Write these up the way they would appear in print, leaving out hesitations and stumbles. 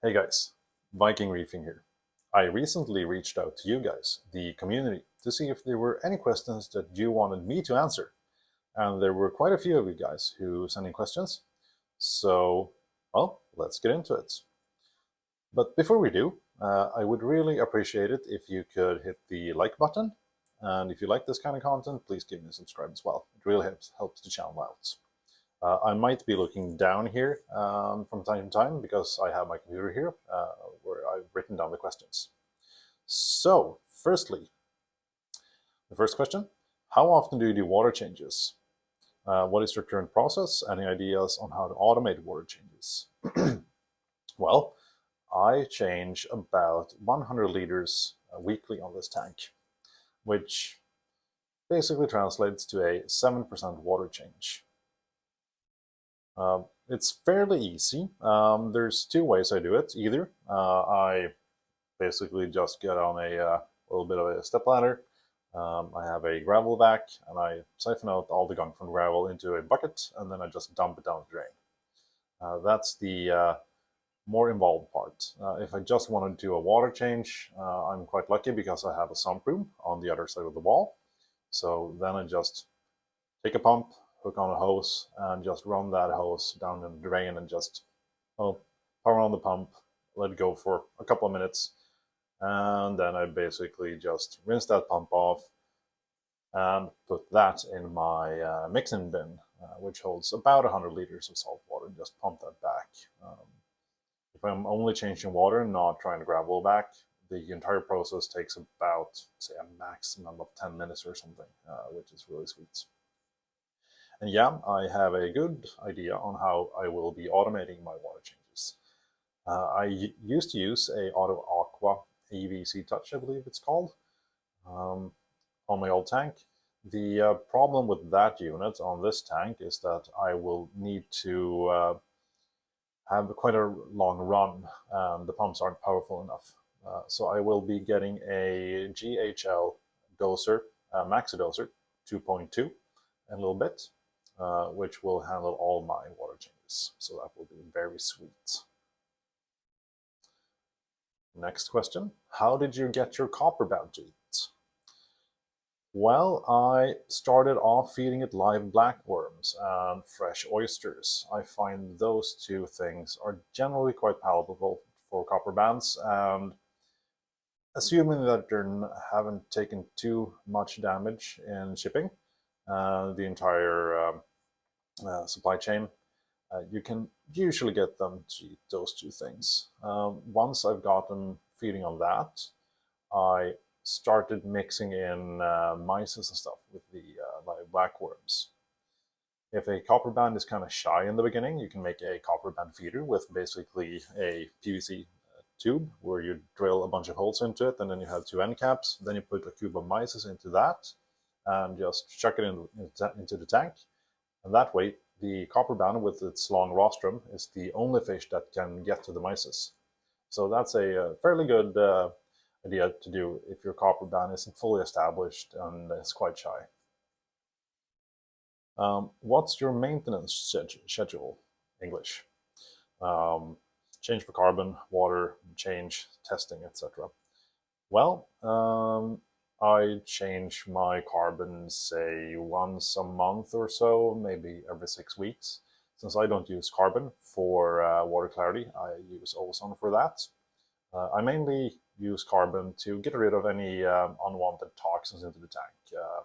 Hey guys, Viking Reefing here. I recently reached out to you guys, the community, to see if there were any questions that you wanted me to answer. And there were quite a few of you guys who sent in questions. So, well, let's get into it. But before we do, I would really appreciate it if you could hit the like button. And if you like this kind of content, please give me a subscribe as well. It really helps the channel out. I might be looking down here from time to time because I have my computer here where I've written down the questions. So, firstly, the first question, how often do you do water changes? What is your current process? Any ideas on how to automate water changes? Well, I change about 100 liters weekly on this tank, which basically translates to a 7% water change. It's fairly easy. There's two ways I do it. Either I basically just get on a little bit of a step ladder. I have a gravel vac and I siphon out all the gunk from gravel into a bucket and then I just dump it down the drain. That's the more involved part. If I just want to do a water change, I'm quite lucky because I have a sump room on the other side of the wall. So then I just take a pump, hook on a hose, and just run that hose down in the drain and just power on the pump, let it go for a couple of minutes, and then I basically just rinse that pump off and put that in my mixing bin, which holds about 100 liters of salt water, and just pump that back. If I'm only changing water and not trying to gravel back, the entire process takes about, say, a maximum of 10 minutes or something, which is really sweet. And yeah, I have a good idea on how I will be automating my water changes. I used to use a Auto Aqua EVC Touch, I believe it's called, on my old tank. The problem with that unit on this tank is that I will need to have quite a long run, and the pumps aren't powerful enough. So I will be getting a GHL doser, Maxi doser 2.2 in a little bit, which will handle all my water changes. So that will be very sweet. Next question, how did you get your copper band to eat? Well, I started off feeding it live blackworms and fresh oysters. I find those two things are generally quite palatable for copper bands, and assuming that they haven't taken too much damage in shipping the entire supply chain, you can usually get them to eat those two things. Once I've gotten feeding on that, I started mixing in myces and stuff with the live blackworms. If a copper band is kind of shy in the beginning, you can make a copper band feeder with basically a PVC tube where you drill a bunch of holes into it, and then you have two end caps. Then you put a cube of myces into that and just chuck it into the tank. And that way, the copper band with its long rostrum is the only fish that can get to the myces. So that's a fairly good idea to do if your copper band isn't fully established and is quite shy. What's your maintenance schedule? English. Change for carbon, water, change, testing, etc. Well, I change my carbon, say, once a month or so, maybe every 6 weeks. Since I don't use carbon for water clarity, I use ozone for that. I mainly use carbon to get rid of any unwanted toxins into the tank.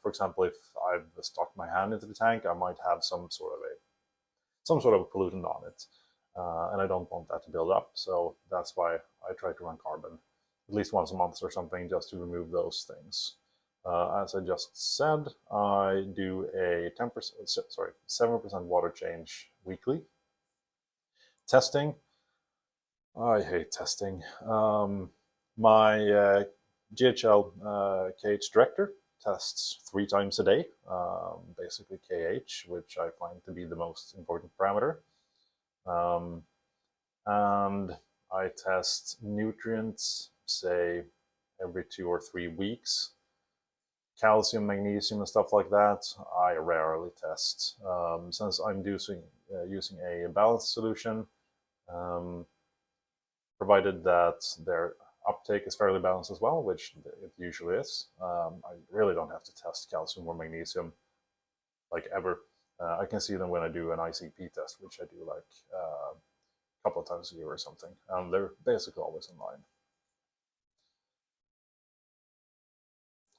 For example, if I've stuck my hand into the tank, I might have some sort of a pollutant on it, and I don't want that to build up. So that's why I try to run carbon at least once a month or something, just to remove those things. As I just said, I do a 7% water change weekly. Testing, I hate testing. My GHL KH director tests 3 times a day, basically KH, which I find to be the most important parameter. And I test nutrients, say, every 2 or 3 weeks. Calcium, magnesium, and stuff like that, I rarely test. Since I'm using a balanced solution, provided that their uptake is fairly balanced as well, which it usually is. I really don't have to test calcium or magnesium like ever. I can see them when I do an ICP test, which I do like a couple of times a year or something, and they're basically always in line.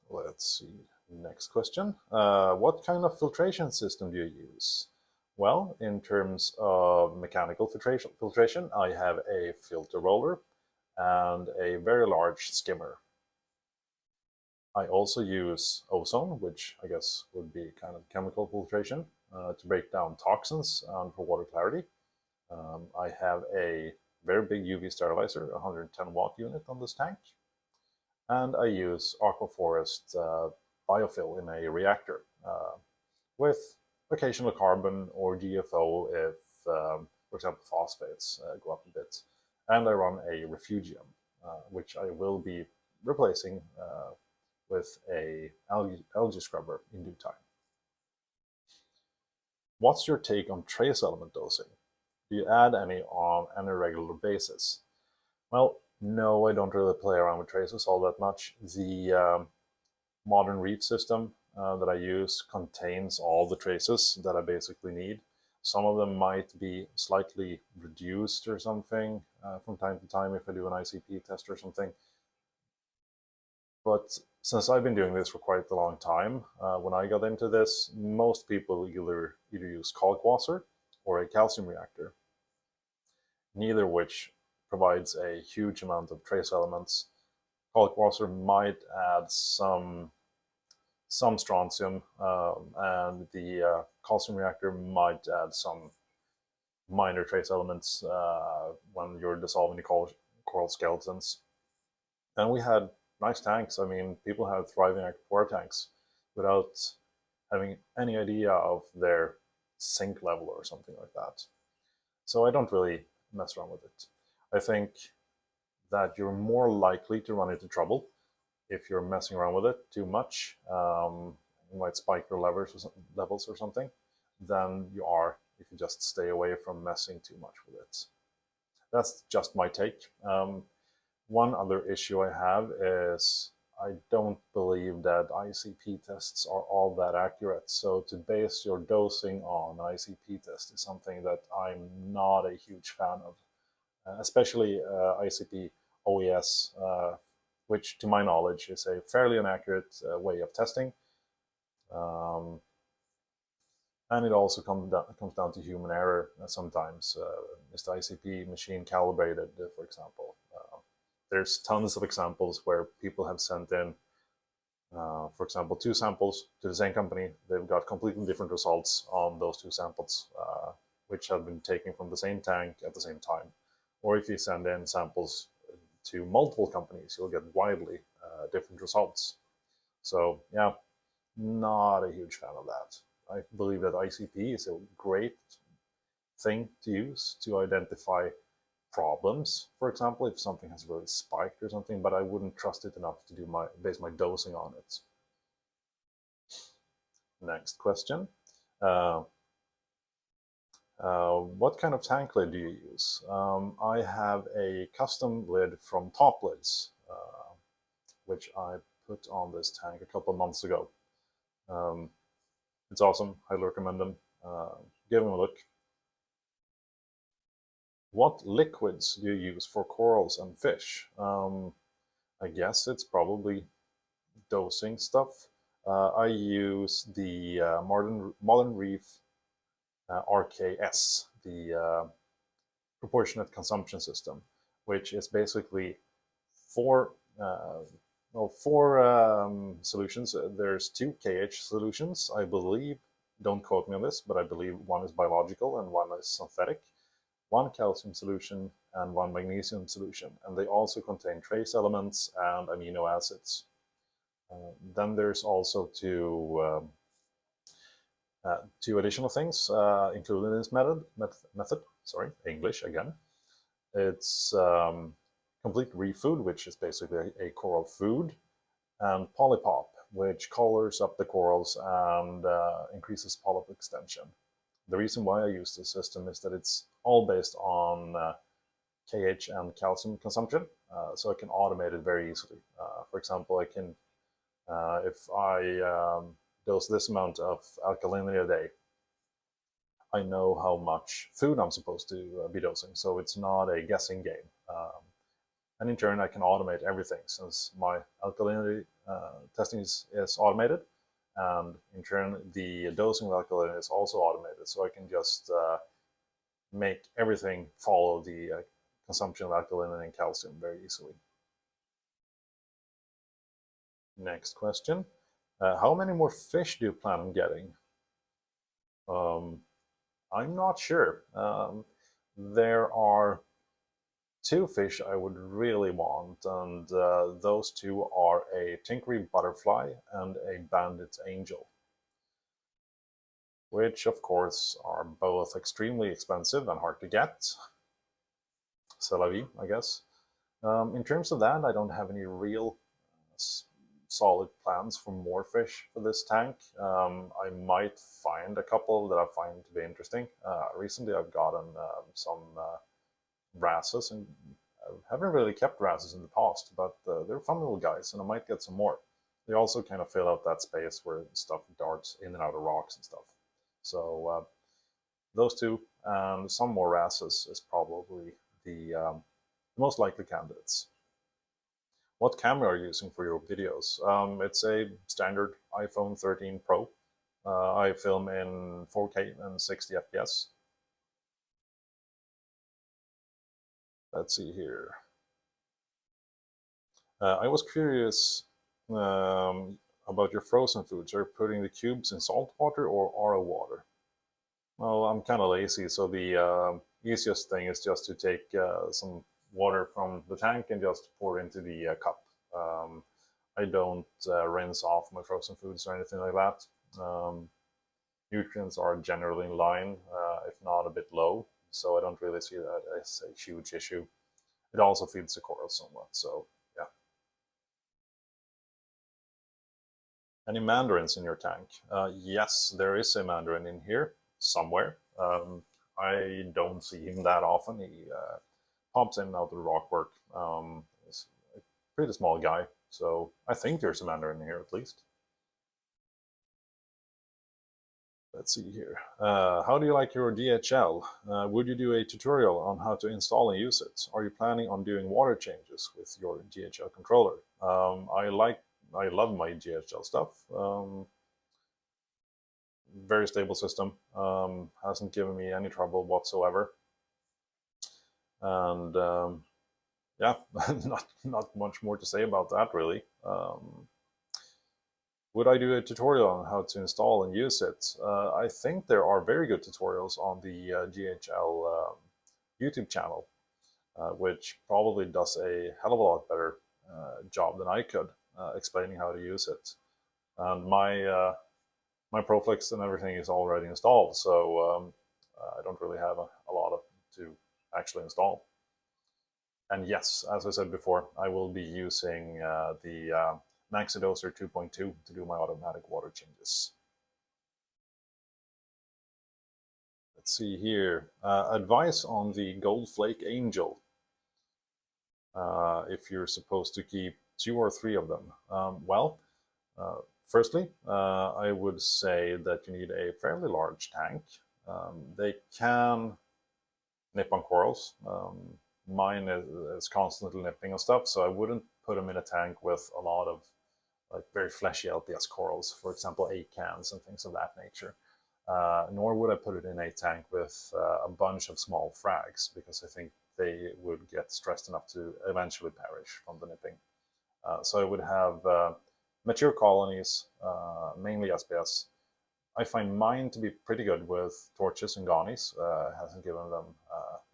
Let's see. Next question. What kind of filtration system do you use? Well, in terms of mechanical filtration, I have a filter roller and a very large skimmer. I also use ozone, which I guess would be kind of chemical filtration, to break down toxins and for water clarity. I have a very big UV sterilizer, 110 watt unit on this tank. And I use Aquaforest biofill in a reactor with occasional carbon or GFO if, for example, phosphates go up a bit. And I run a refugium, which I will be replacing with a algae scrubber in due time. What's your take on trace element dosing? Do you add any on an irregular basis? Well, no, I don't really play around with traces all that much. The modern Reef system that I use contains all the traces that I basically need. Some of them might be slightly reduced or something from time to time if I do an ICP test or something. But since I've been doing this for quite a long time, when I got into this, most people either use kalkwasser or a calcium reactor, neither of which provides a huge amount of trace elements. Kalkwasser might add some strontium, and the calcium reactor might add some minor trace elements when you're dissolving the coral skeletons. And we had nice tanks. I mean, people have thriving aquaria tanks without having any idea of their sink level or something like that. So I don't really mess around with it. I think that you're more likely to run into trouble if you're messing around with it too much. You might spike your levels or something, than you are if you just stay away from messing too much with it. That's just my take. One other issue I have is I don't believe that ICP tests are all that accurate. So to base your dosing on an ICP test is something that I'm not a huge fan of, especially ICP OES, which to my knowledge is a fairly inaccurate way of testing. And it also comes down to human error sometimes. Is the ICP machine calibrated, for example? There's tons of examples where people have sent in, for example, 2 samples to the same company. They've got completely different results on those 2 samples, which have been taken from the same tank at the same time. Or if you send in samples to multiple companies, you'll get widely different results. So yeah, not a huge fan of that. I believe that ICP is a great thing to use to identify problems, for example, if something has really spiked or something, but I wouldn't trust it enough to base my dosing on it. Next question. What kind of tank lid do you use? I have a custom lid from Top Lids, which I put on this tank a couple of months ago. It's awesome. Highly recommend them. Give them a look. What liquids do you use for corals and fish? I guess it's probably dosing stuff. I use the Modern Reef RKS, the proportionate consumption system, which is basically four solutions. There's 2 KH solutions, I believe. Don't quote me on this, but I believe one is biological and one is synthetic. 1 calcium solution and 1 magnesium solution, and they also contain trace elements and amino acids. Then there's also two additional things included in this method. Sorry, English again. It's complete reef food, which is basically a coral food, and polypop, which colors up the corals and increases polyp extension. The reason why I use this system is that it's all based on KH and calcium consumption, so I can automate it very easily. For example, I can, if I dose this amount of alkalinity a day, I know how much food I'm supposed to be dosing, so it's not a guessing game. And in turn, I can automate everything since my alkalinity testing is automated, and in turn, the dosing of alkalinity is also automated. So I can just make everything follow the consumption of alkalinity and calcium very easily. Next question. How many more fish do you plan on getting? I'm not sure. There are two fish I would really want, and those two are a tinkery butterfly and a bandit angel, which of course are both extremely expensive and hard to get. C'est la vie, I guess. In terms of that, I don't have any real solid plans for more fish for this tank. I might find a couple that I find to be interesting. Recently I've gotten some wrasses, and I haven't really kept wrasses in the past, but they're fun little guys, and I might get some more. They also kind of fill out that space where stuff darts in and out of rocks and stuff. So those two and some more wrasses is probably the most likely candidates. What camera are you using for your videos? It's a standard iPhone 13 Pro. I film in 4K and 60 FPS. Let's see here. I was curious about your frozen foods. Are you putting the cubes in salt water or RO water? Well, I'm kind of lazy, so the easiest thing is just to take some water from the tank and just pour into the cup. I don't rinse off my frozen foods or anything like that. Nutrients are generally in line, if not a bit low, so I don't really see that as a huge issue. It also feeds the coral somewhat, so yeah. Any mandarins in your tank? Yes, there is a mandarin in here somewhere. I don't see him that often. He pops in and out of the rockwork. He's a pretty small guy, so I think there's a mandarin in here at least. Let's see here. How do you like your DHL? Would you do a tutorial on how to install and use it? Are you planning on doing water changes with your DHL controller? I love my DHL stuff. Very stable system. Hasn't given me any trouble whatsoever. And yeah, not much more to say about that really. Would I do a tutorial on how to install and use it? I think there are very good tutorials on the DHL YouTube channel, which probably does a hell of a lot better job than I could explaining how to use it. And my Proflex and everything is already installed, so I don't really have a lot to actually install. And yes, as I said before, I will be using the Maxidoser 2.2 to do my automatic water changes. Let's see here. Advice on the gold flake angel. If you're supposed to keep 2 or 3 of them. Firstly, I would say that you need a fairly large tank. They can nip on corals. Mine is constantly nipping on stuff, so I wouldn't put them in a tank with a lot of like very fleshy LPS corals, for example, acans and things of that nature. Nor would I put it in a tank with a bunch of small frags, because I think they would get stressed enough to eventually perish from the nipping. So I would have mature colonies, mainly SPS. I find mine to be pretty good with torches and gonnies. Hasn't given them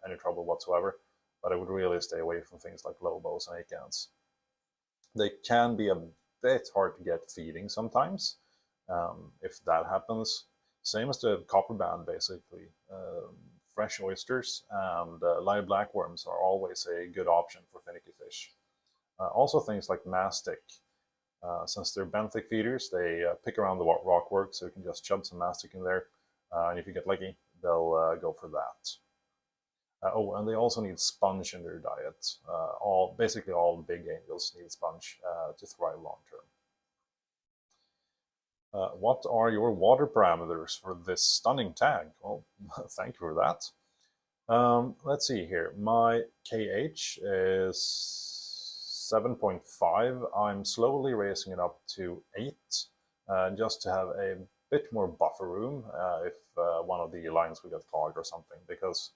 any trouble whatsoever, but I would really stay away from things like lobos and acans. They can be a bit hard to get feeding sometimes. If that happens, same as the copper band basically. Fresh oysters and live blackworms are always a good option for finicky fish. Also things like mastic. Since they're benthic feeders, they pick around the rockwork, so you can just chub some mastic in there. And if you get lucky, they'll go for that. Oh, and they also need sponge in their diet. Basically all big angels need sponge to thrive long term. What are your water parameters for this stunning tank? Well, thank you for that. Let's see here. My KH is 7.5. I'm slowly raising it up to 8, just to have a bit more buffer room if one of the lines will get clogged or something, because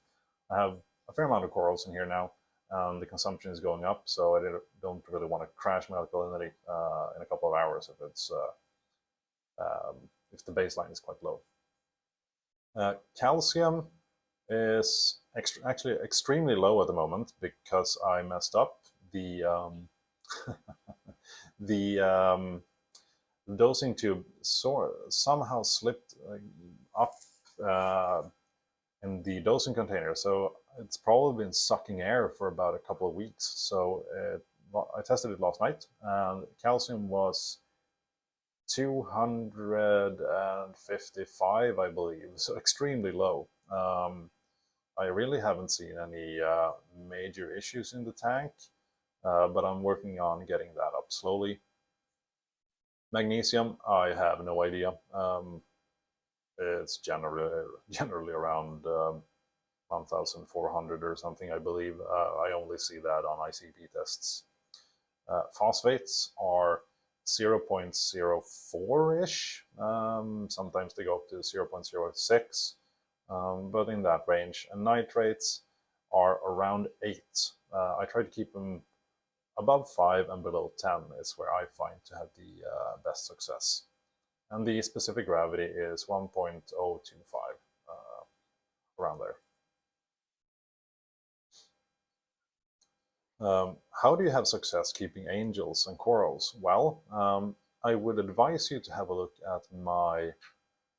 I have a fair amount of corals in here now, and the consumption is going up, so I don't really want to crash my alkalinity in a couple of hours if the baseline is quite low. Calcium is actually extremely low at the moment because I messed up the the dosing tube somehow slipped up in the dosing container, so it's probably been sucking air for about a couple of weeks. So I tested it last night, and calcium was 255, I believe, so extremely low. I really haven't seen any major issues in the tank, but I'm working on getting that up slowly. Magnesium, I have no idea. It's generally around 1,400 or something, I believe. I only see that on ICP tests. Phosphates are 0.04-ish. Sometimes they go up to 0.06, but in that range. And nitrates are around 8. I try to keep them above 5 and below 10 is where I find to have the best success. And the specific gravity is 1.025, around there. How do you have success keeping angels and corals? Well, I would advise you to have a look at my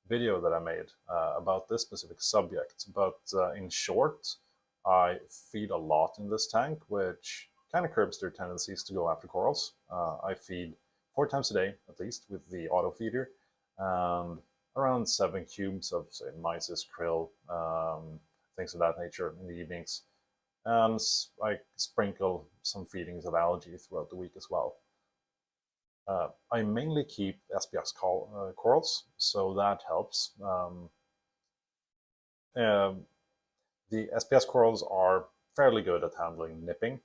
video that I made about this specific subject. But in short, I feed a lot in this tank, which kind of curbs their tendencies to go after corals. I feed 4 times a day, at least, with the auto feeder, and around 7 cubes of, say, mysis, krill, things of that nature in the evenings. And I sprinkle some feedings of algae throughout the week as well. I mainly keep SPS corals, so that helps. The SPS corals are fairly good at handling nipping,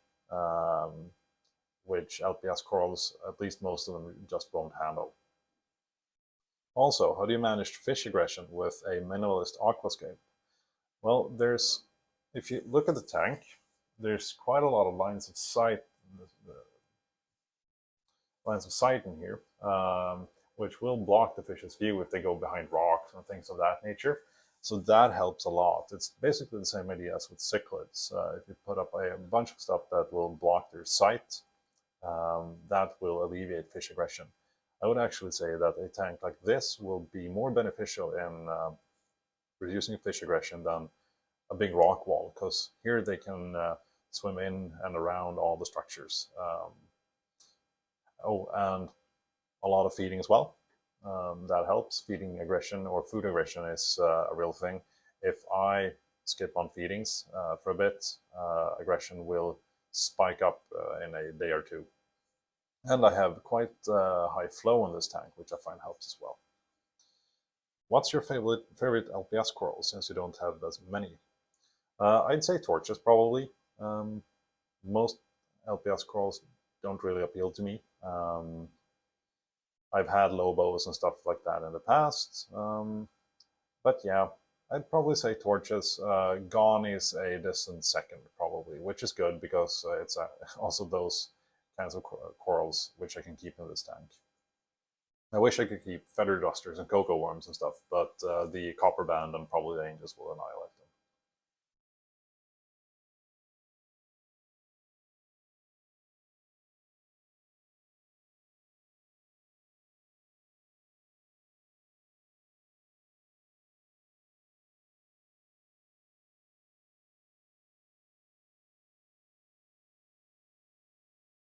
which LPS corals, at least most of them, just won't handle. Also, how do you manage fish aggression with a minimalist aquascape? Well, if you look at the tank, there's quite a lot of lines of sight in here, which will block the fish's view if they go behind rocks and things of that nature. So that helps a lot. It's basically the same idea as with cichlids. If you put up a bunch of stuff that will block their sight, that will alleviate fish aggression. I would actually say that a tank like this will be more beneficial in reducing fish aggression than a big rock wall, because here they can swim in and around all the structures. Oh, and a lot of feeding as well. That helps. Feeding aggression or food aggression is a real thing. If I skip on feedings for a bit, aggression will spike up in a day or two. And I have quite high flow in this tank, which I find helps as well. What's your favorite LPS coral, since you don't have as many? I'd say torches, probably. Most LPS corals don't really appeal to me. I've had lobos and stuff like that in the past. But yeah, I'd probably say torches. Gone is a distant second, probably, which is good because it's also those kinds of corals which I can keep in this tank. I wish I could keep feather dusters and cocoa worms and stuff, but the copper band and probably the angels will annihilate them.